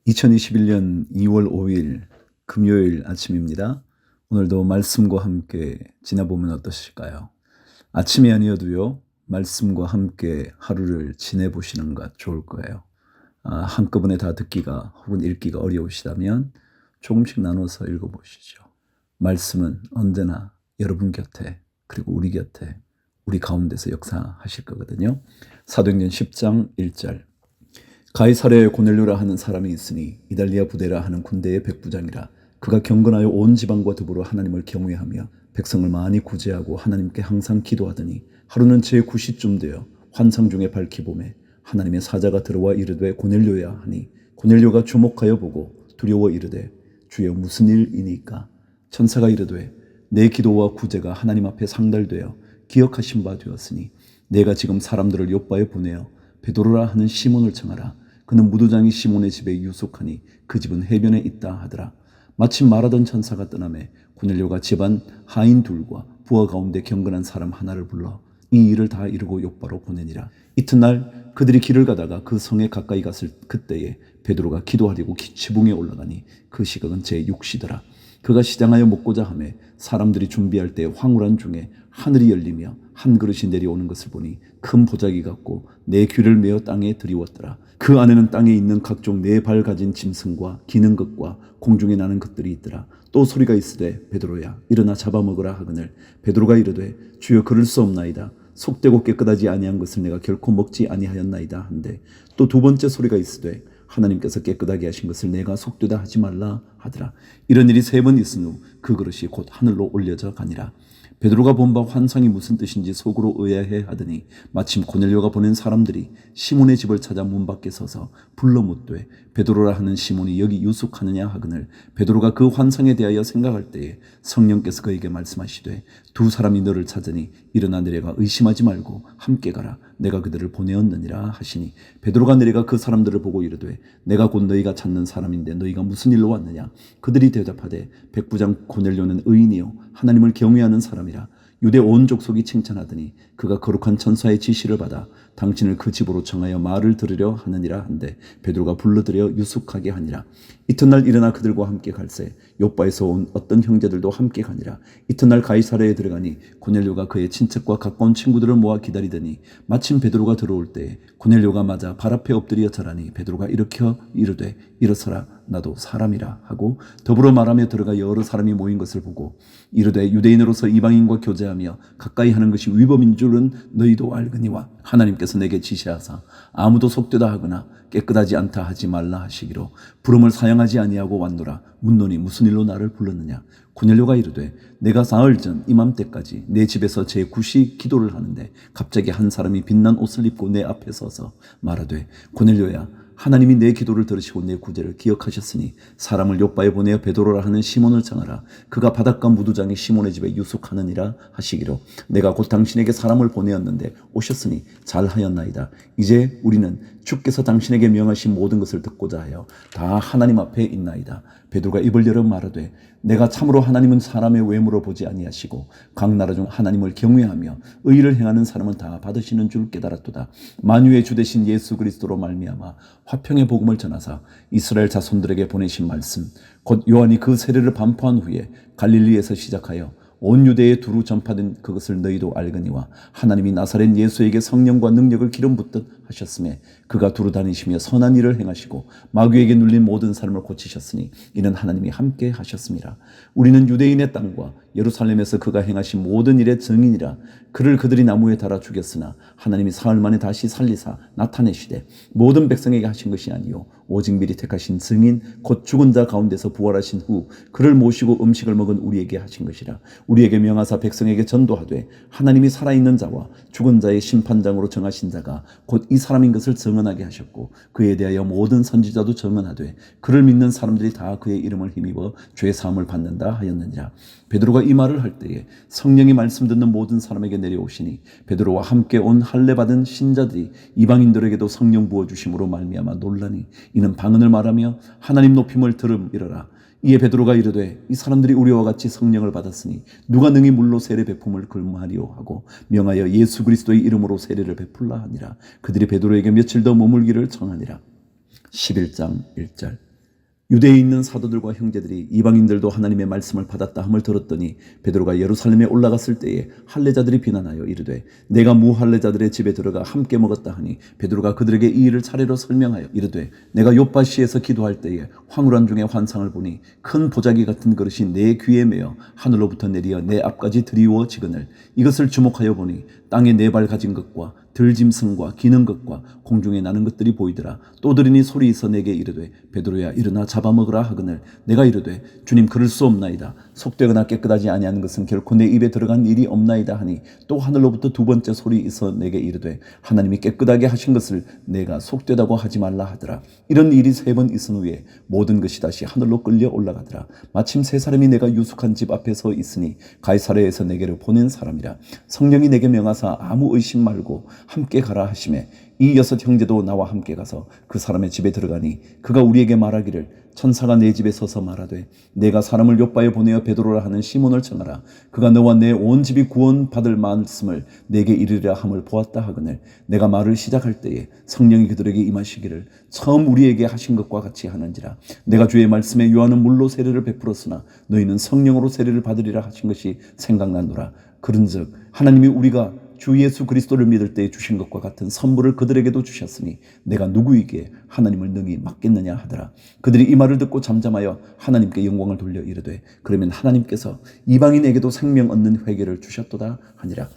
2021년 2월 5일 금요일 아침입니다. 오늘도 말씀과 함께 지내보면 어떠실까요? 아침이 아니어도요, 말씀과 함께 하루를 지내보시는 것 좋을 거예요. 한꺼번에 다 듣기가 혹은 읽기가 어려우시다면 조금씩 나눠서 읽어보시죠. 말씀은 언제나 여러분 곁에, 그리고 우리 곁에, 우리 가운데서 역사하실 거거든요. 사도행전 10장 1절. 가이사랴에 고넬료라 하는 사람이 있으니 이달리아 부대라 하는 군대의 백부장이라. 그가 경건하여 온 지방과 더불어 하나님을 경외하며 백성을 많이 구제하고 하나님께 항상 기도하더니 하루는 제9시쯤 되어 환상 중에 밝히 보매 하나님의 사자가 들어와 이르되 고넬료야 하니 고넬료가 주목하여 보고 두려워 이르되 주여 무슨 일이니까. 천사가 이르되 내 기도와 구제가 하나님 앞에 상달되어 기억하신 바 되었으니 내가 지금 사람들을 요빠에 보내어 베드로라 하는 시몬을 청하라. 그는 무도장이 시몬의 집에 유숙하니 그 집은 해변에 있다 하더라. 마침 말하던 천사가 떠나매 고넬료가 집안 하인 둘과 부하 가운데 경건한 사람 하나를 불러 이 일을 다 이루고 요빠로 보내니라. 이튿날 그들이 길을 가다가 그 성에 가까이 갔을 그때에 베드로가 기도하려고 지붕에 올라가니 그 시각은 제6시더라. 그가 시장하여 먹고자 하매 사람들이 준비할 때 황홀한 중에 하늘이 열리며 한 그릇이 내려오는 것을 보니 큰 보자기 같고 네 귀를 메어 땅에 들이웠더라. 그 안에는 땅에 있는 각종 네 발 가진 짐승과 기는 것과 공중에 나는 것들이 있더라. 또 소리가 있으되 베드로야 일어나 잡아먹으라 하거늘 베드로가 이르되 주여 그럴 수 없나이다. 속되고 깨끗하지 아니한 것을 내가 결코 먹지 아니하였나이다 한데 또 두 번째 소리가 있으되 하나님께서 깨끗하게 하신 것을 내가 속되다 하지 말라 하더라. 이런 일이 3번 있은 후 그 그릇이 곧 하늘로 올려져 가니라. 베드로가 본 바 환상이 무슨 뜻인지 속으로 의아해 하더니 마침 고넬료가 보낸 사람들이 시몬의 집을 찾아 문 밖에 서서 불러 묻되 베드로라 하는 시몬이 여기 유숙하느냐 하거늘 베드로가 그 환상에 대하여 생각할 때에 성령께서 그에게 말씀하시되 두 사람이 너를 찾으니 일어나 내려가 의심하지 말고 함께 가라. 내가 그들을 보내었느니라 하시니 베드로가 내려가 그 사람들을 보고 이르되 내가 곧 너희가 찾는 사람인데 너희가 무슨 일로 왔느냐. 그들이 대답하되 백부장 고넬료는 의인이요 하나님을 경외하는 사람이라. 유대 온 족속이 칭찬하더니 그가 거룩한 천사의 지시를 받아 당신을 그 집으로 청하여 말을 들으려 하느니라 한데 베드로가 불러들여 유숙하게 하니라. 이튿날 일어나 그들과 함께 갈새 요빠에서 온 어떤 형제들도 함께 가니라. 이튿날 가이사랴에 들어가니 고넬료가 그의 친척과 가까운 친구들을 모아 기다리더니 마침 베드로가 들어올 때에 고넬료가 맞아 발 앞에 엎드려 절하니 베드로가 일으켜 이르되 일어서라 나도 사람이라 하고 더불어 말하며 들어가 여러 사람이 모인 것을 보고 이르되 유대인으로서 이방인과 교제하며 가까이 하는 것이 위법인 줄은 너희도 알거니와 하나님께서 내게 지시하사 아무도 속되다 하거나 깨끗하지 않다 하지 말라 하시기로 부름을 사양하지 아니하고 왔노라. 묻노니 무슨 일로 나를 불렀느냐. 고넬료가 이르되 내가 사흘 전 이맘때까지 내 집에서 제9시 기도를 하는데 갑자기 한 사람이 빛난 옷을 입고 내 앞에 서서 말하되 고넬료야 하나님이 내 기도를 들으시고 내 구제를 기억하셨으니 사람을 요빠에 보내어 베드로라 하는 시몬을 청하라. 그가 바닷가 무두장이 시몬의 집에 유숙하느니라 하시기로 내가 곧 당신에게 사람을 보내었는데 오셨으니 잘하였나이다. 이제 우리는 주께서 당신에게 명하신 모든 것을 듣고자 하여 다 하나님 앞에 있나이다. 베드로가 입을 열어 말하되 내가 참으로 하나님은 사람의 외모로 보지 아니하시고 각 나라 중 하나님을 경외하며 의를 행하는 사람은 다 받으시는 줄 깨달았도다. 만유의 주 되신 예수 그리스도로 말미암아 화평의 복음을 전하사 이스라엘 자손들에게 보내신 말씀 곧 요한이 그 세례를 반포한 후에 갈릴리에서 시작하여 온 유대에 두루 전파된 그것을 너희도 알거니와 하나님이 나사렛 예수에게 성령과 능력을 기름 붓듯 하셨음에 그가 두루 다니시며 선한 일을 행하시고 마귀에게 눌린 모든 사람을 고치셨으니 이는 하나님이 함께 하셨습니다. 우리는 유대인의 땅과 예루살렘에서 그가 행하신 모든 일의 증인이라. 그를 그들이 나무에 달아 죽였으나 하나님이 사흘 만에 다시 살리사 나타내시되 모든 백성에게 하신 것이 아니요 오직 미리 택하신 증인 곧 죽은 자 가운데서 부활하신 후 그를 모시고 음식을 먹은 우리에게 하신 것이라. 우리에게 명하사 백성에게 전도하되 하나님이 살아있는 자와 죽은 자의 심판장으로 정하신 자가 곧 이 사람인 것을 증언하게 하셨고 그에 대하여 모든 선지자도 증언하되 그를 믿는 사람들이 다 그의 이름을 힘입어 죄 사함을 받는다 하였느니라. 베드로가 이 말을 할 때에 성령이 말씀 듣는 모든 사람에게 내려오시니 베드로와 함께 온 할례 받은 신자들이 이방인들에게도 성령 부어 주심으로 말미암아 놀라니 이는 방언을 말하며 하나님 높임을 들음이러라. 이에 베드로가 이르되 이 사람들이 우리와 같이 성령을 받았으니 누가 능히 물로 세례 베품을 금하리오 하고 명하여 예수 그리스도의 이름으로 세례를 베풀라 하니라. 그들이 베드로에게 며칠 더 머물기를 청하니라. 11장 1절. 유대에 있는 사도들과 형제들이 이방인들도 하나님의 말씀을 받았다 함을 들었더니 베드로가 예루살렘에 올라갔을 때에 할례자들이 비난하여 이르되 내가 무할례자들의 집에 들어가 함께 먹었다 하니 베드로가 그들에게 이 일을 차례로 설명하여 이르되 내가 욥바시에서 기도할 때에 황홀한 중에 환상을 보니 큰 보자기 같은 그릇이 내 귀에 매어 하늘로부터 내리어 내 앞까지 드리워지거늘 이것을 주목하여 보니 땅에 네 발 가진 것과 들짐승과 기는 것과 공중에 나는 것들이 보이더라. 또 들으니 소리 있어 내게 이르되 베드로야 일어나 잡아먹으라 하거늘 내가 이르되 주님 그럴 수 없나이다. 속되거나 깨끗하지 아니하는 것은 결코 내 입에 들어간 일이 없나이다 하니 또 하늘로부터 두 번째 소리 있어 내게 이르되 하나님이 깨끗하게 하신 것을 내가 속되다고 하지 말라 하더라. 이런 일이 3번 있은 후에 모든 것이 다시 하늘로 끌려 올라가더라. 마침 3사람이 내가 유숙한 집 앞에 서 있으니 가이사랴에서 내게로 보낸 사람이라. 성령이 내게 명하사 아무 의심 말고 함께 가라 하시매 이 6 형제도 나와 함께 가서 그 사람의 집에 들어가니 그가 우리에게 말하기를 천사가 내 집에 서서 말하되 내가 사람을 요바에 보내어 베드로라 하는 시몬을 청하라. 그가 너와 내 온 집이 구원받을 말씀을 내게 이르리라 함을 보았다 하거늘 내가 말을 시작할 때에 성령이 그들에게 임하시기를 처음 우리에게 하신 것과 같이 하는지라. 내가 주의 말씀에 요한은 물로 세례를 베풀었으나 너희는 성령으로 세례를 받으리라 하신 것이 생각나노라. 그런즉 하나님이 우리가 주 예수 그리스도를 믿을 때에 주신 것과 같은 선물을 그들에게도 주셨으니 내가 누구에게 하나님을 능히 맡겠느냐 하더라. 그들이 이 말을 듣고 잠잠하여 하나님께 영광을 돌려 이르되 그러면 하나님께서 이방인에게도 생명 얻는 회개를 주셨도다 하니라.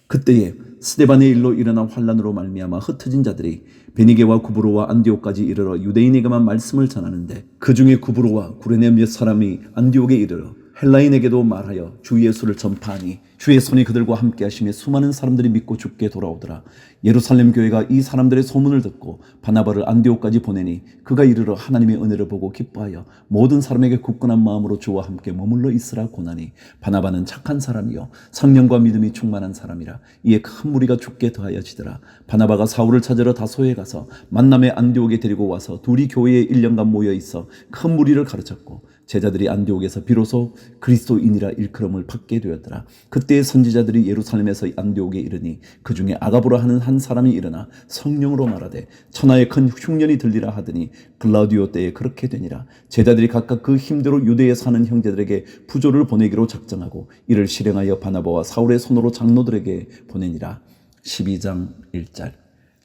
그때에 스데반의 일로 일어난 환란으로 말미암아 흩어진 자들이 베니게와 구브로와 안디옥까지 이르러 유대인에게만 말씀을 전하는데 그 중에 구브로와 구레네 몇 사람이 안디옥에 이르러 헬라인에게도 말하여 주 예수를 전파하니 주의 손이 그들과 함께 하심에 수많은 사람들이 믿고 주께 돌아오더라. 예루살렘 교회가 이 사람들의 소문을 듣고 바나바를 안디옥까지 보내니 그가 이르러 하나님의 은혜를 보고 기뻐하여 모든 사람에게 굳건한 마음으로 주와 함께 머물러 있으라 고나니 바나바는 착한 사람이요 성령과 믿음이 충만한 사람이라. 이에 큰 무리가 주께 더하여지더라. 바나바가 사울을 찾으러 다소에 가서 만남의 안디옥에 데리고 와서 둘이 교회에 1년간 모여 있어 큰 무리를 가르쳤고 제자들이 안디옥에서 비로소 그리스도인이라 일컬음을 받게 되었더라. 그때 선지자들이 예루살렘에서 안디옥에 이르니 그 중에 아가보라 하는 한 사람이 일어나 성령으로 말하되 천하에 큰 흉년이 들리라 하더니 글라우디오 때에 그렇게 되니라. 제자들이 각각 그 힘대로 유대에 사는 형제들에게 부조를 보내기로 작정하고 이를 실행하여 바나바와 사울의 손으로 장로들에게 보내니라. 12장 1절.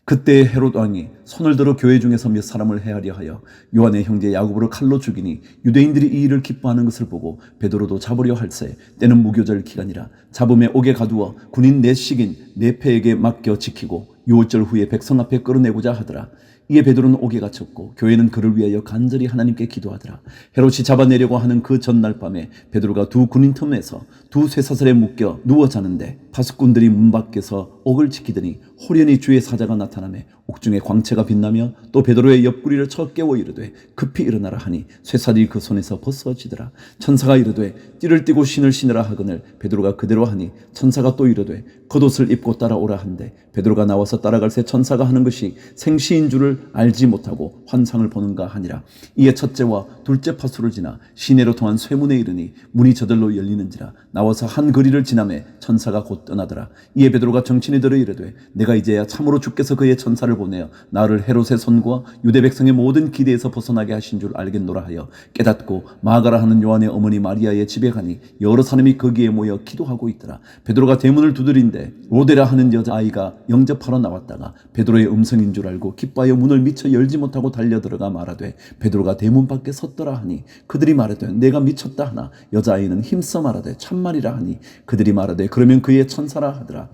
그때 헤롯 왕이 손을 들어 교회 중에서 몇 사람을 해하려 하여 요한의 형제 야고보를 칼로 죽이니 유대인들이 이 일을 기뻐하는 것을 보고 베드로도 잡으려 할세 때는 무교절 기간이라. 잡음에 옥에 가두어 군인 넷씩인 네페에게 맡겨 지키고 6절 후에 백성 앞에 끌어내고자 하더라. 이에 베드로는 옥에 갇혔고 교회는 그를 위하여 간절히 하나님께 기도하더라. 헤롯이 잡아내려고 하는 그 전날 밤에 베드로가 두 군인 틈에서 두 쇠사슬에 묶여 누워 자는데 파수꾼들이 문 밖에서 옥을 지키더니 호련히 주의 사자가 나타나매 옥중에 광채가 빛나며 또 베드로의 옆구리를 쳐 깨워 이르되 급히 일어나라 하니 쇠사슬이 그 손에서 벗어지더라. 천사가 이르되 띠를 띠고 신을 신으라 하거늘 베드로가 그대로 하니 천사가 또 이르되 겉옷을 입고 따라오라 한데 베드로가 나와서 따라갈 새 천사가 하는 것이 생시인 줄을 알지 못하고 환상을 보는가 하니라. 이에 첫째와 둘째 파수를 지나 시내로 통한 쇠문에 이르니 문이 저절로 열리는지라. 나와서 한 거리를 지나매 천사가 곧 떠나더라. 이에 베드로가 정친이 들어 이르되 내가 이제야 참으로 주께서 그의 천사를 보내어 나를 헤롯의 손과 유대 백성의 모든 기대에서 벗어나게 하신 줄 알겠노라 하여 깨닫고 마가라 하는 요한의 어머니 마리아의 집에 가니 여러 사람이 거기에 모여 기도하고 있더라. 베드로가 대문을 두드린데 로데라 하는 여자아이가 영접하러 나왔다가 베드로의 음성인 줄 알고 기뻐하여 문을 미처 열지 못하고 달려들어가 말하되 베드로가 대문 밖에 섰더라 하니 그들이 말하되 내가 미쳤다 하나 여자아이는 힘써 말하되 참말이라 하니 그들이 말하되 그러면 그의 천사라 하더라.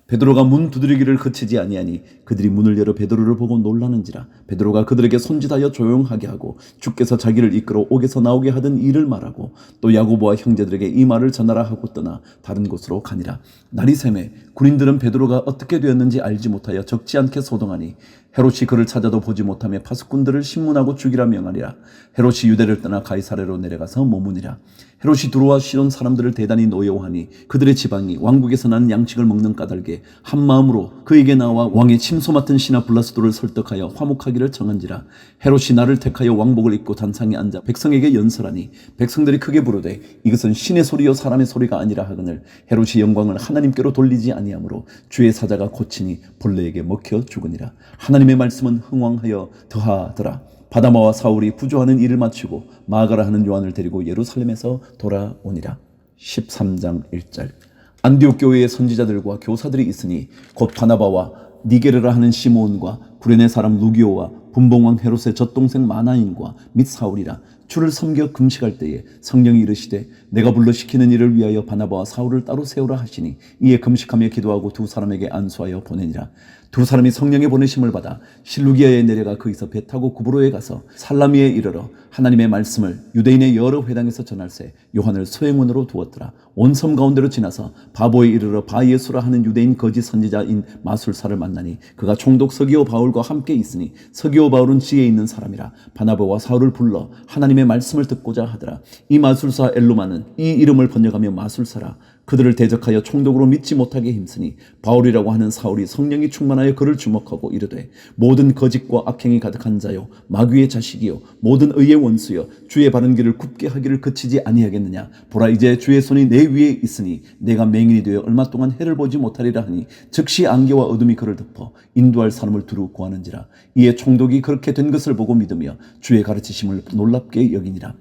베드로가 문 두드리기를 그치지 아니하니 그들이 문을 열어 베드로를 보고 놀라는지라. 베드로가 그들에게 손짓하여 조용하게 하고 주께서 자기를 이끌어 옥에서 나오게 하던 일을 말하고 또 야고보와 형제들에게 이 말을 전하라 하고 떠나 다른 곳으로 가니라. 날이 새매 군인들은 베드로가 어떻게 되었는지 알지 못하여 적지 않게 소동하니 헤롯이 그를 찾아도 보지 못하며 파수꾼들을 신문하고 죽이라 명하니라. 헤롯이 유대를 떠나 가이사랴로 내려가서 머무니라. 헤롯이 들어와 시돈 사람들을 대단히 노여워하니 그들의 지방이 왕국에서 나는 양식을 먹는 까닭에 한 마음으로 그에게 나와 왕의 침소 맡은 신하 블라스도를 설득하여 화목하기를 정한지라. 헤롯이 나를 택하여 왕복을 입고 단상에 앉아 백성에게 연설하니 백성들이 크게 부르되 이것은 신의 소리요 사람의 소리가 아니라 하거늘 헤롯이 영광을 하나님께로 돌리지 아니하므로 주의 사자가 고치니 벌레에게 먹혀 죽으니라. 하나님의 말씀은 흥왕하여 더하더라. 바나바와 사울이 부조하는 일을 마치고 마가라 하는 요한을 데리고 예루살렘에서 돌아오니라. 13장 1절. 안디옥 교회의 선지자들과 교사들이 있으니 곧 바나바와 니게르라 하는 시므온과 구레네 사람 루기오와 분봉왕 헤롯의 젖동생 마나인과 및 사울이라. 주를 섬겨 금식할 때에 성령이 이르시되 내가 불러 시키는 일을 위하여 바나바와 사울을 따로 세우라 하시니 이에 금식하며 기도하고 두 사람에게 안수하여 보내니라. 두 사람이 성령의 보내심을 받아 실루기아에 내려가 거기서 배 타고 구브로에 가서 살라미에 이르러 하나님의 말씀을 유대인의 여러 회당에서 전할세 요한을 소행원으로 두었더라. 온 섬 가운데로 지나서 바보에 이르러 바예수라 하는 유대인 거짓 선지자인 마술사를 만나니 그가 총독 서기오 바울과 함께 있으니 서기오 바울은 지혜 있는 사람이라. 바나바와 사울을 불러 하나님의 말씀을 듣고자 하더라. 이 마술사 엘루마는 이 이름을 번역하며 마술사라. 그들을 대적하여 총독으로 믿지 못하게 힘쓰니 바울이라고 하는 사울이 성령이 충만하여 그를 주목하고 이르되 모든 거짓과 악행이 가득한 자요 마귀의 자식이요 모든 의의 원수요 주의 바른 길을 굽게 하기를 그치지 아니하겠느냐. 보라 이제 주의 손이 내 위에 있으니 내가 맹인이 되어 얼마 동안 해를 보지 못하리라 하니 즉시 안개와 어둠이 그를 덮어 인도할 사람을 두루 구하는지라. 이에 총독이 그렇게 된 것을 보고 믿으며 주의 가르치심을 놀랍게 여기니라.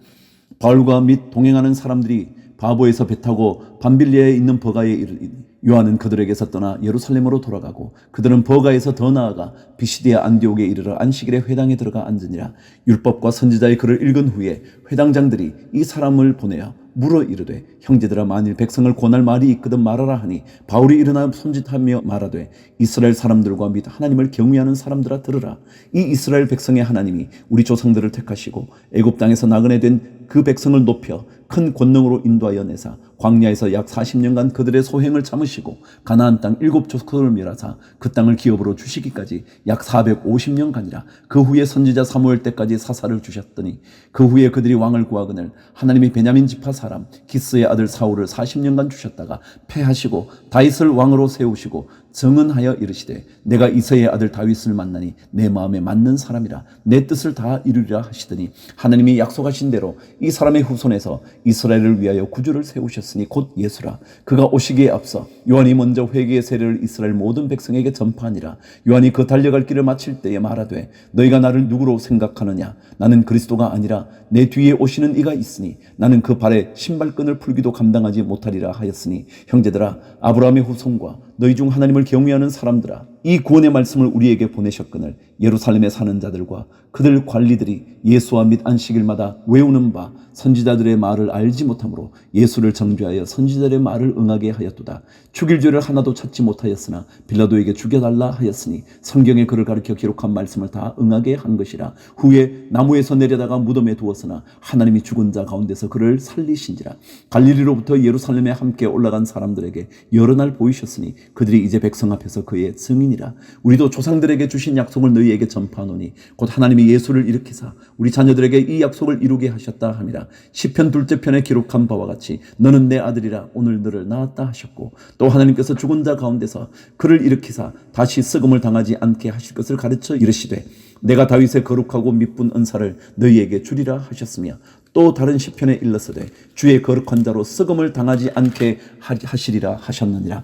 바울과 및 동행하는 사람들이 바보에서 배 타고 밤빌리아에 있는 버가에 이르니 요한은 그들에게서 떠나 예루살렘으로 돌아가고 그들은 버가에서 더 나아가 비시디아 안디옥에 이르러 안식일에 회당에 들어가 앉으니라. 율법과 선지자의 글을 읽은 후에 회당장들이 이 사람을 보내어 물어 이르되 형제들아 만일 백성을 권할 말이 있거든 말하라 하니 바울이 일어나 손짓하며 말하되 이스라엘 사람들과 및 하나님을 경외하는 사람들아 들으라. 이 이스라엘 백성의 하나님이 우리 조상들을 택하시고 애굽 땅에서 나그네 된 그 백성을 높여 큰 권능으로 인도하여 내사 광야에서 약 40년간 그들의 소행을 참으시고 가나안 땅 7족속을 멸하사 그 땅을 기업으로 주시기까지 약 450년간이라. 그 후에 선지자 사무엘 때까지 사사를 주셨더니 그 후에 그들이 왕을 구하거늘 하나님이 베냐민 지파 사람 기스의 아들 사울을 40년간 주셨다가 패하시고 다윗을 왕으로 세우시고 정언하여 이르시되 내가 이새의 아들 다윗을 만나니 내 마음에 맞는 사람이라 내 뜻을 다 이루리라 하시더니 하나님이 약속하신 대로 이 사람의 후손에서 이스라엘을 위하여 구주를 세우셨으니 곧 예수라. 그가 오시기에 앞서 요한이 먼저 회개의 세례를 이스라엘 모든 백성에게 전파하니라. 요한이 그 달려갈 길을 마칠 때에 말하되 너희가 나를 누구로 생각하느냐. 나는 그리스도가 아니라 내 뒤에 오시는 이가 있으니 나는 그 발에 신발끈을 풀기도 감당하지 못하리라 하였으니 형제들아 아브라함의 후손과 너희 중 하나님을 경외하는 사람들아 이 구원의 말씀을 우리에게 보내셨거늘 예루살렘에 사는 자들과 그들 관리들이 예수와 및 안식일마다 외우는 바 선지자들의 말을 알지 못하므로 예수를 정죄하여 선지자들의 말을 응하게 하였도다. 죽일 죄를 하나도 찾지 못하였으나 빌라도에게 죽여달라 하였으니 성경에 그를 가르쳐 기록한 말씀을 다 응하게 한 것이라. 후에 나무에서 내려다가 무덤에 두었으나 하나님이 죽은 자 가운데서 그를 살리신지라. 갈릴리로부터 예루살렘에 함께 올라간 사람들에게 여러 날 보이셨으니 그들이 이제 백성 앞에서 그의 증인이라. 우리도 조상들에게 주신 약속을 너희에게 전파하노니 곧 하나님이 예수를 일으키사 우리 자녀들에게 이 약속을 이루게 하셨다 함이라. 시편 2째 편에 기록한 바와 같이 너는 내 아들이라 오늘 너를 낳았다 하셨고 또 하나님께서 죽은 자 가운데서 그를 일으키사 다시 썩음을 당하지 않게 하실 것을 가르쳐 이르시되 내가 다윗의 거룩하고 미쁜 은사를 너희에게 주리라 하셨으며 또 다른 시편에 일렀으되 주의 거룩한 자로 썩음을 당하지 않게 하시리라 하셨느니라.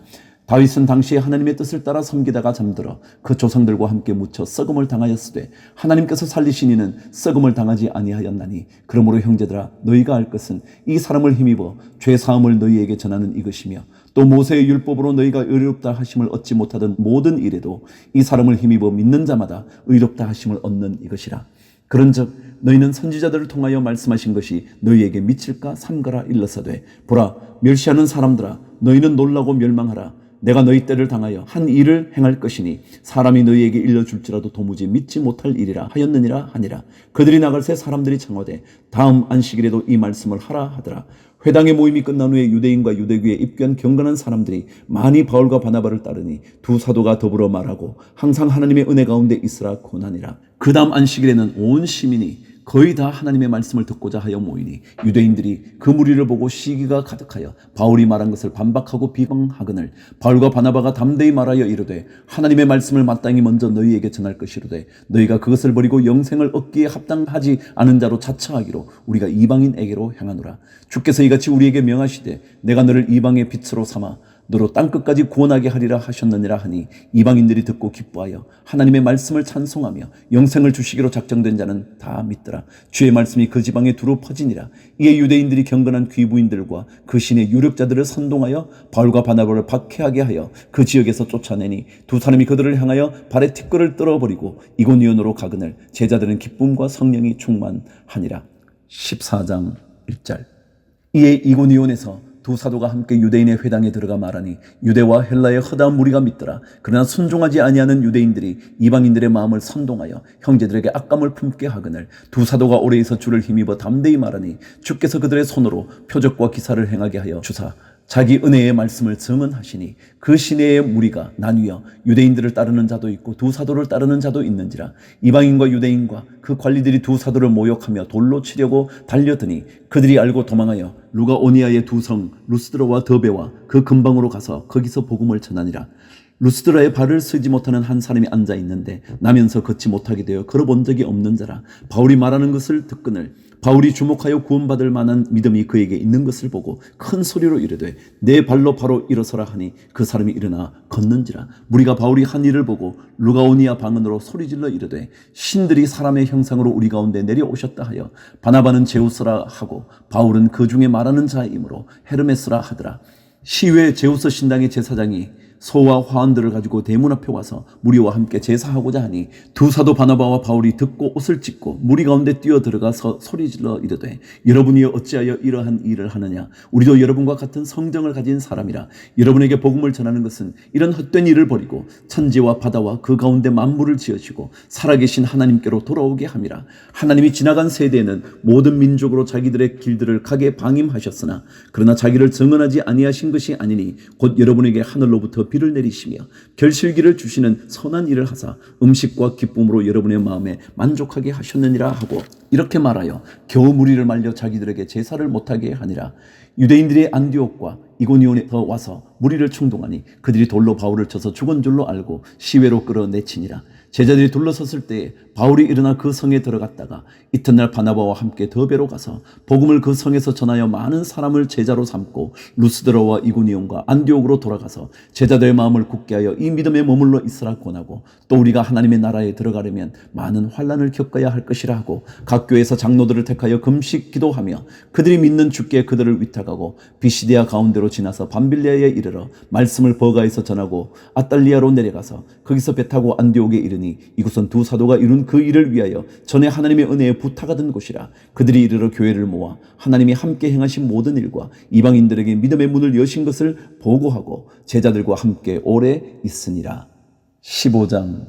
다윗은 당시에 하나님의 뜻을 따라 섬기다가 잠들어 그 조상들과 함께 묻혀 썩음을 당하였으되 하나님께서 살리신 이는 썩음을 당하지 아니하였나니 그러므로 형제들아 너희가 알 것은 이 사람을 힘입어 죄사함을 너희에게 전하는 이것이며 또 모세의 율법으로 너희가 의롭다 하심을 얻지 못하던 모든 일에도 이 사람을 힘입어 믿는 자마다 의롭다 하심을 얻는 이것이라. 그런즉 너희는 선지자들을 통하여 말씀하신 것이 너희에게 미칠까 삼가라 일러서되 보라 멸시하는 사람들아 너희는 놀라고 멸망하라. 내가 너희 때를 당하여 한 일을 행할 것이니 사람이 너희에게 일러줄지라도 도무지 믿지 못할 일이라 하였느니라 하니라. 그들이 나갈 새 사람들이 청하되 다음 안식일에도 이 말씀을 하라 하더라. 회당의 모임이 끝난 후에 유대인과 유대교에 입교한 경건한 사람들이 많이 바울과 바나바를 따르니 두 사도가 더불어 말하고 항상 하나님의 은혜 가운데 있으라 권하니라. 그 다음 안식일에는 온 시민이 거의 다 하나님의 말씀을 듣고자 하여 모이니 유대인들이 그 무리를 보고 시기가 가득하여 바울이 말한 것을 반박하고 비방하거늘 바울과 바나바가 담대히 말하여 이르되 하나님의 말씀을 마땅히 먼저 너희에게 전할 것이로되 너희가 그것을 버리고 영생을 얻기에 합당하지 않은 자로 자처하기로 우리가 이방인에게로 향하노라. 주께서 이같이 우리에게 명하시되 내가 너를 이방의 빛으로 삼아 너로 땅끝까지 구원하게 하리라 하셨느니라 하니 이방인들이 듣고 기뻐하여 하나님의 말씀을 찬송하며 영생을 주시기로 작정된 자는 다 믿더라. 주의 말씀이 그 지방에 두루 퍼지니라. 이에 유대인들이 경건한 귀부인들과 그 신의 유력자들을 선동하여 바울과 바나바를 박해하게 하여 그 지역에서 쫓아내니 두 사람이 그들을 향하여 발에 티끌을 떨어버리고 이고니온으로 가거늘 제자들은 기쁨과 성령이 충만하니라. 14장 1절. 이에 이고니온에서 두 사도가 함께 유대인의 회당에 들어가 말하니 유대와 헬라의 허다한 무리가 믿더라. 그러나 순종하지 아니하는 유대인들이 이방인들의 마음을 선동하여 형제들에게 악감을 품게 하거늘 두 사도가 오래 있어 주를 힘입어 담대히 말하니 주께서 그들의 손으로 표적과 기사를 행하게 하여 주사 자기 은혜의 말씀을 증언하시니 그 시내의 무리가 나뉘어 유대인들을 따르는 자도 있고 두 사도를 따르는 자도 있는지라. 이방인과 유대인과 그 관리들이 두 사도를 모욕하며 돌로 치려고 달려드니 그들이 알고 도망하여 루가오니아의 두 성 루스드라와 더베와 그 근방으로 가서 거기서 복음을 전하니라. 루스드라에 발을 쓰지 못하는 한 사람이 앉아 있는데 나면서 걷지 못하게 되어 걸어본 적이 없는 자라. 바울이 말하는 것을 듣거늘 바울이 주목하여 구원받을 만한 믿음이 그에게 있는 것을 보고 큰 소리로 이르되 내 발로 바로 일어서라 하니 그 사람이 일어나 걷는지라. 무리가 바울이 한 일을 보고 루가오니아 방언으로 소리질러 이르되 신들이 사람의 형상으로 우리 가운데 내려오셨다 하여 바나바는 제우스라 하고 바울은 그 중에 말하는 자이므로 헤르메스라 하더라. 시외 제우스 신당의 제사장이 소와 화환들을 가지고 대문 앞에 와서 무리와 함께 제사하고자 하니 두 사도 바나바와 바울이 듣고 옷을 찢고 무리 가운데 뛰어들어가서 소리질러 이르되 여러분이 어찌하여 이러한 일을 하느냐. 우리도 여러분과 같은 성정을 가진 사람이라. 여러분에게 복음을 전하는 것은 이런 헛된 일을 버리고 천지와 바다와 그 가운데 만물을 지으시고 살아계신 하나님께로 돌아오게 함이라. 하나님이 지나간 세대에는 모든 민족으로 자기들의 길들을 가게 방임하셨으나 그러나 자기를 증언하지 아니하신 것이 아니니 곧 여러분에게 하늘로부터 비를 내리시며 결실기를 주시는 선한 일을 하사 음식과 기쁨으로 여러분의 마음에 만족하게 하셨느니라 하고 이렇게 말하여 겨우 무리를 말려 자기들에게 제사를 못하게 하니라. 유대인들이 안디옥과 이고니온에서 와서 무리를 충동하니 그들이 돌로 바울을 쳐서 죽은 줄로 알고 시외로 끌어내치니라. 제자들이 둘러섰을 때에 바울이 일어나 그 성에 들어갔다가 이튿날 바나바와 함께 더베로 가서 복음을 그 성에서 전하여 많은 사람을 제자로 삼고 루스드라와 이고니온과 안디옥으로 돌아가서 제자들의 마음을 굳게 하여 이 믿음에 머물러 있으라 권하고 또 우리가 하나님의 나라에 들어가려면 많은 환난을 겪어야 할 것이라 하고 각 교회에서 장로들을 택하여 금식 기도하며 그들이 믿는 주께 그들을 위탁하고 비시디아 가운데로 지나서 밤빌리아에 이르러 말씀을 버가에서 전하고 아달리아로 내려가서 거기서 배 타고 안디옥에 이르니 이곳은 두 사도가 이룬 그 일을 위하여 전에 하나님의 은혜에 부탁하던 곳이라. 그들이 이르러 교회를 모아 하나님이 함께 행하신 모든 일과 이방인들에게 믿음의 문을 여신 것을 보고하고 제자들과 함께 오래 있으니라. 15장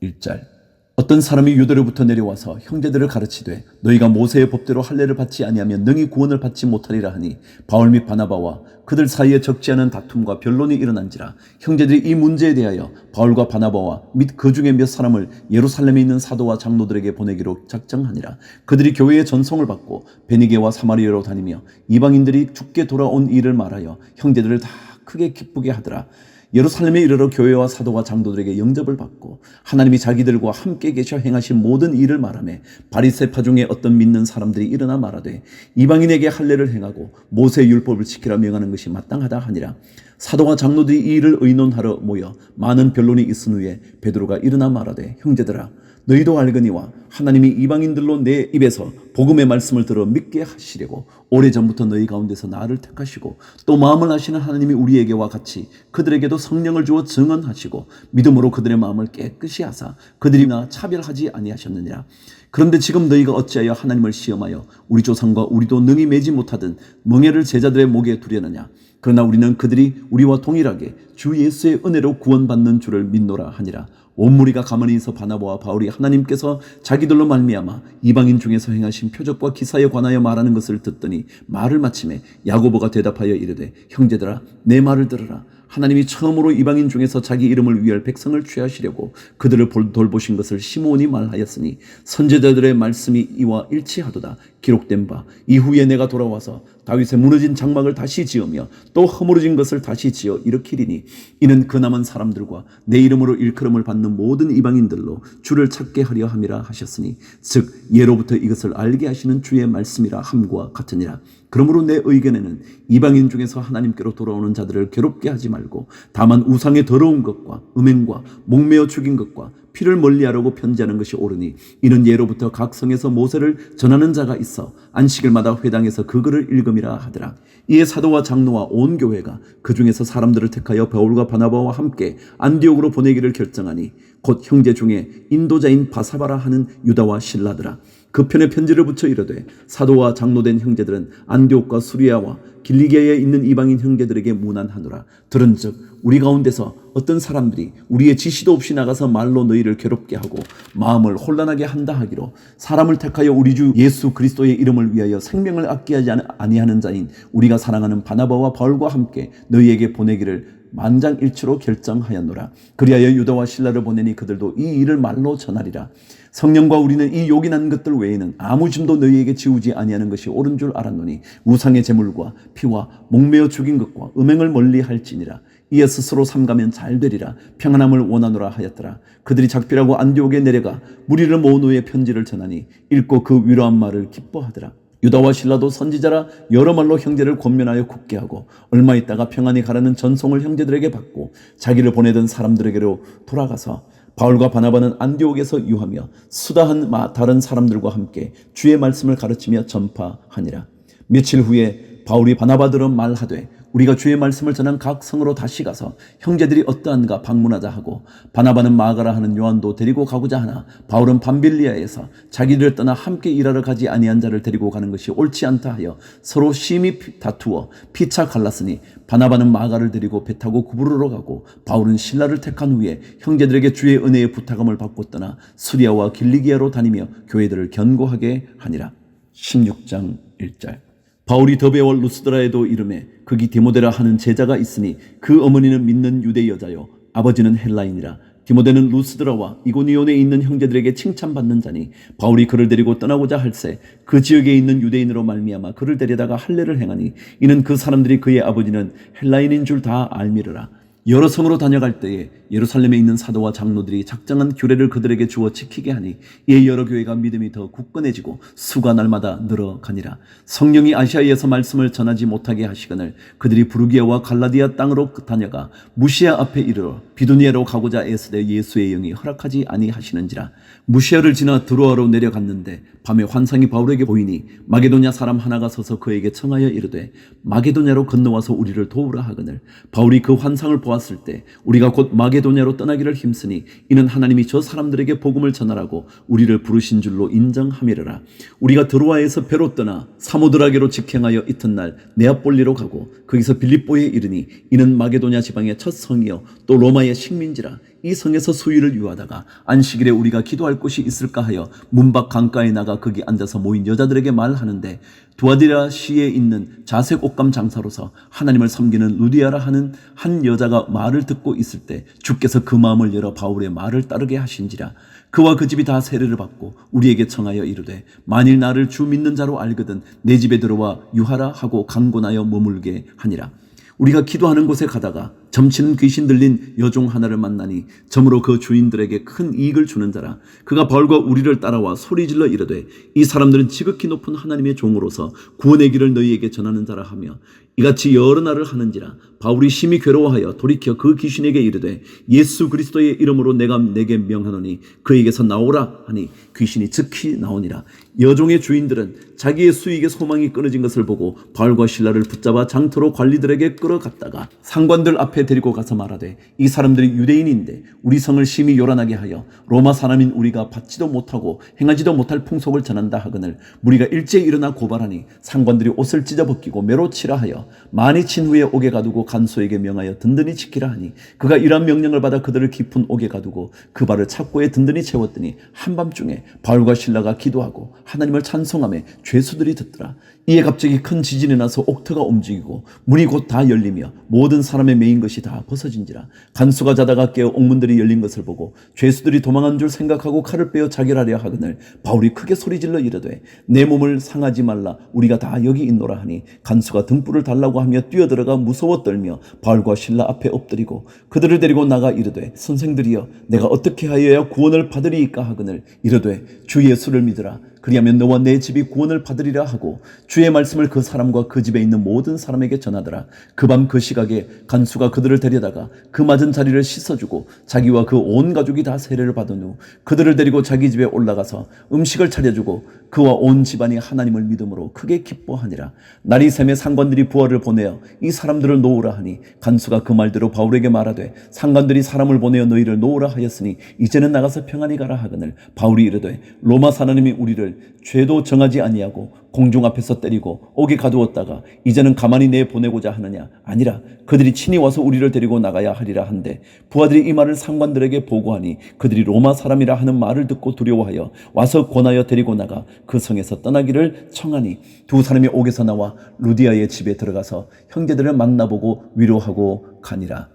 1절. 어떤 사람이 유대로부터 내려와서 형제들을 가르치되 너희가 모세의 법대로 할례를 받지 아니하면 능히 구원을 받지 못하리라 하니 바울 및 바나바와 그들 사이에 적지 않은 다툼과 변론이 일어난지라. 형제들이 이 문제에 대하여 바울과 바나바와 및 그 중에 몇 사람을 예루살렘에 있는 사도와 장로들에게 보내기로 작정하니라. 그들이 교회의 전송을 받고 베니게와 사마리아로 다니며 이방인들이 죽게 돌아온 일을 말하여 형제들을 다 크게 기쁘게 하더라. 예루살렘에 이르러 교회와 사도와 장로들에게 영접을 받고 하나님이 자기들과 함께 계셔 행하신 모든 일을 말하며 바리새파 중에 어떤 믿는 사람들이 일어나 말하되 이방인에게 할례를 행하고 모세의 율법을 지키라 명하는 것이 마땅하다 하니라. 사도와 장로들이 이 일을 의논하러 모여 많은 변론이 있은 후에 베드로가 일어나 말하되 형제들아 너희도 알거니와 하나님이 이방인들로 내 입에서 복음의 말씀을 들어 믿게 하시려고 오래전부터 너희 가운데서 나를 택하시고 또 마음을 아시는 하나님이 우리에게와 같이 그들에게도 성령을 주어 증언하시고 믿음으로 그들의 마음을 깨끗이 하사 그들이나 차별하지 아니하셨느니라. 그런데 지금 너희가 어찌하여 하나님을 시험하여 우리 조상과 우리도 능히 매지 못하던 멍에를 제자들의 목에 두려느냐. 그러나 우리는 그들이 우리와 동일하게 주 예수의 은혜로 구원받는 줄을 믿노라 하니라. 온 무리가 가만히 있어 바나바와 바울이 하나님께서 자기들로 말미암아 이방인 중에서 행하신 표적과 기사에 관하여 말하는 것을 듣더니 말을 마침에 야고보가 대답하여 이르되 형제들아 내 말을 들으라. 하나님이 처음으로 이방인 중에서 자기 이름을 위할 백성을 취하시려고 그들을 돌보신 것을 시므온이 말하였으니 선지자들의 말씀이 이와 일치하도다. 기록된 바 이후에 내가 돌아와서 다윗의 무너진 장막을 다시 지으며 또 허물어진 것을 다시 지어 일으키리니 이는 그 남은 사람들과 내 이름으로 일컬음을 받는 모든 이방인들로 주를 찾게 하려 함이라 하셨으니 즉 예로부터 이것을 알게 하시는 주의 말씀이라 함과 같으니라. 그러므로 내 의견에는 이방인 중에서 하나님께로 돌아오는 자들을 괴롭게 하지 말고 말고 다만 우상의 더러운 것과 음행과 목매어 죽인 것과 피를 멀리하라고 편지하는 것이 옳으니 이는 예로부터 각 성에서 모세를 전하는 자가 있어 안식일마다 회당에서 그 글을 읽음이라 하더라. 이에 사도와 장로와 온 교회가 그 중에서 사람들을 택하여 바울과 바나바와 함께 안디옥으로 보내기를 결정하니 곧 형제 중에 인도자인 바사바라 하는 유다와 실라더라. 그 편에 편지를 붙여 이르되 사도와 장로된 형제들은 안디옥과 수리아와 길리기아에 있는 이방인 형제들에게 문안하노라. 들은즉 우리 가운데서 어떤 사람들이 우리의 지시도 없이 나가서 말로 너희를 괴롭게 하고 마음을 혼란하게 한다 하기로 사람을 택하여 우리 주 예수 그리스도의 이름을 위하여 생명을 아끼하지 아니하는 자인 우리가 사랑하는 바나바와 바울과 함께 너희에게 보내기를 만장일치로 결정하였노라. 그리하여 유다와 실라를 보내니 그들도 이 일을 말로 전하리라. 성령과 우리는 이 요긴한 것들 외에는 아무 짐도 너희에게 지우지 아니하는 것이 옳은 줄 알았노니 우상의 제물과 피와 목매어 죽인 것과 음행을 멀리할지니라. 이에 스스로 삼가면 잘 되리라. 평안함을 원하노라 하였더라. 그들이 작별하고 안디옥에 내려가 무리를 모은 후에 편지를 전하니 읽고 그 위로한 말을 기뻐하더라. 유다와 실라도 선지자라 여러 말로 형제를 권면하여 굳게 하고 얼마 있다가 평안히 가라는 전송을 형제들에게 받고 자기를 보내던 사람들에게로 돌아가서 바울과 바나바는 안디옥에서 유하며 수다한 다른 사람들과 함께 주의 말씀을 가르치며 전파하니라. 며칠 후에 바울이 바나바들은 말하되 우리가 주의 말씀을 전한 각 성으로 다시 가서 형제들이 어떠한가 방문하자 하고 바나바는 마가라 하는 요한도 데리고 가고자 하나 바울은 밤빌리아에서 자기들을 떠나 함께 일하러 가지 아니한 자를 데리고 가는 것이 옳지 않다 하여 서로 심히 다투어 피차 갈랐으니 바나바는 마가를 데리고 배 타고 구브로로 가고 바울은 실라를 택한 후에 형제들에게 주의 은혜의 부탁함을 받고 떠나 수리아와 길리기아로 다니며 교회들을 견고하게 하니라. 16장 1절. 바울이 더베와 루스드라에도 이르매 거기 디모데라 하는 제자가 있으니 그 어머니는 믿는 유대 여자요 아버지는 헬라인이라. 디모데는 루스드라와 이고니온에 있는 형제들에게 칭찬받는 자니 바울이 그를 데리고 떠나고자 할새 그 지역에 있는 유대인으로 말미암아 그를 데려다가 할례를 행하니 이는 그 사람들이 그의 아버지는 헬라인인 줄 다 알미르라. 여러 성으로 다녀갈 때에 예루살렘에 있는 사도와 장로들이 작정한 규례를 그들에게 주어 지키게 하니 이에 여러 교회가 믿음이 더 굳건해지고 수가 날마다 늘어가니라. 성령이 아시아에서 말씀을 전하지 못하게 하시거늘 그들이 부르기아와 갈라디아 땅으로 다녀가 무시아 앞에 이르러 비두니아로 가고자 애쓰되 예수의 영이 허락하지 아니하시는지라. 무시아를 지나 드로아로 내려갔는데 밤에 환상이 바울에게 보이니 마게도냐 사람 하나가 서서 그에게 청하여 이르되 마게도냐로 건너와서 우리를 도우라 하거늘 바울이 그 환상을 보았을 때 우리가 곧 마게도냐로 떠나기를 힘쓰니 이는 하나님이 저 사람들에게 복음을 전하라고 우리를 부르신 줄로 인정함이라. 우리가 드로아에서 배로 떠나 사모드라게로 직행하여 이튿날 네아폴리로 가고 거기서 빌립보에 이르니 이는 마게도냐 지방의 첫 성이요 또 로마의 식민지라. 이 성에서 수일을 유하다가 안식일에 우리가 기도할 곳이 있을까 하여 문밖 강가에 나가 거기 앉아서 모인 여자들에게 말하는데 두아디라 시에 있는 자색 옷감 장사로서 하나님을 섬기는 루디아라 하는 한 여자가 말을 듣고 있을 때 주께서 그 마음을 열어 바울의 말을 따르게 하신지라. 그와 그 집이 다 세례를 받고 우리에게 청하여 이르되 만일 나를 주 믿는 자로 알거든 내 집에 들어와 유하라 하고 강권하여 머물게 하니라. 우리가 기도하는 곳에 가다가 점치는 귀신 들린 여종 하나를 만나니 점으로 그 주인들에게 큰 이익을 주는 자라. 그가 바울과 우리를 따라와 소리질러 이르되 이 사람들은 지극히 높은 하나님의 종으로서 구원의 길을 너희에게 전하는 자라 하며 이같이 여러 날을 하는지라. 바울이 심히 괴로워하여 돌이켜 그 귀신에게 이르되 예수 그리스도의 이름으로 내가 내게 명하노니 그에게서 나오라 하니 귀신이 즉히 나오니라. 여종의 주인들은 자기의 수익의 소망이 끊어진 것을 보고 바울과 실라를 붙잡아 장터로 관리들에게 끌어갔다가 상관들 앞에 데리고 가서 말하되 이 사람들이 유대인인데 우리 성을 심히 요란하게 하여 로마 사람인 우리가 받지도 못하고 행하지도 못할 풍속을 전한다 하거늘 무리가 일제히 일어나 고발하니 상관들이 옷을 찢어벗기고 매로 치라 하여 많이 친 후에 옥에 가두고 간소에게 명하여 든든히 지키라 하니 그가 이러한 명령을 받아 그들을 깊은 옥에 가두고 그 발을 착고에 든든히 채웠더니 한밤중에 바울과 실라가 기도하고 하나님을 찬송하며 죄수들이 듣더라. 이에 갑자기 큰 지진이 나서 옥터가 움직이고 문이 곧 다 열리며 모든 사람의 메인 것이 다 벗어진지라. 간수가 자다가 깨어 옥문들이 열린 것을 보고 죄수들이 도망한 줄 생각하고 칼을 빼어 자결하려 하거늘 바울이 크게 소리질러 이르되 내 몸을 상하지 말라 우리가 다 여기 있노라 하니 간수가 등불을 달라고 하며 뛰어들어가 무서워 떨며 바울과 실라 앞에 엎드리고 그들을 데리고 나가 이르되 선생들이여 내가 어떻게 하여야 구원을 받으리이까 하거늘 이르되 주 예수를 믿으라. 그리하면 너와 내 집이 구원을 받으리라 하고 주의 말씀을 그 사람과 그 집에 있는 모든 사람에게 전하더라. 그 밤 그 시각에 간수가 그들을 데려다가 그 맞은 자리를 씻어주고 자기와 그 온 가족이 다 세례를 받은 후 그들을 데리고 자기 집에 올라가서 음식을 차려주고 그와 온 집안이 하나님을 믿음으로 크게 기뻐하니라. 날이 새매 상관들이 부하를 보내어 이 사람들을 놓으라 하니 간수가 그 말대로 바울에게 말하되 상관들이 사람을 보내어 너희를 놓으라 하였으니 이제는 나가서 평안히 가라 하거늘 바울이 이르되 로마 사람이 우리를 죄도 정하지 아니하고 공중 앞에서 때리고 옥에 가두었다가 이제는 가만히 내 보내고자 하느냐? 아니라 그들이 친히 와서 우리를 데리고 나가야 하리라 한데 부하들이 이 말을 상관들에게 보고하니 그들이 로마 사람이라 하는 말을 듣고 두려워하여 와서 권하여 데리고 나가 그 성에서 떠나기를 청하니 두 사람이 옥에서 나와 루디아의 집에 들어가서 형제들을 만나보고 위로하고 가니라.